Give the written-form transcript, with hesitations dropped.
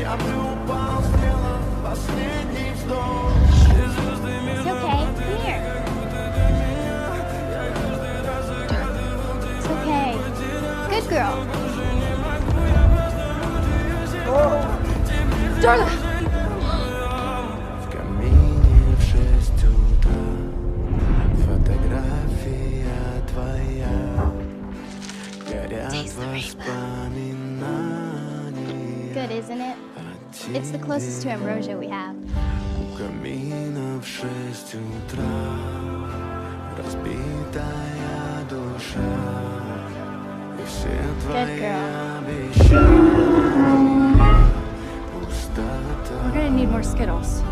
It's okay. Come here. It's okay. Good girl. Darla! В камине в 6 утра фотография твоя. Горят воспоминания. Good, isn't it? It's the closest to ambrosia we have. У камина в 6 утра разбитая душа. И все твои обещания. We're gonna need more Skittles.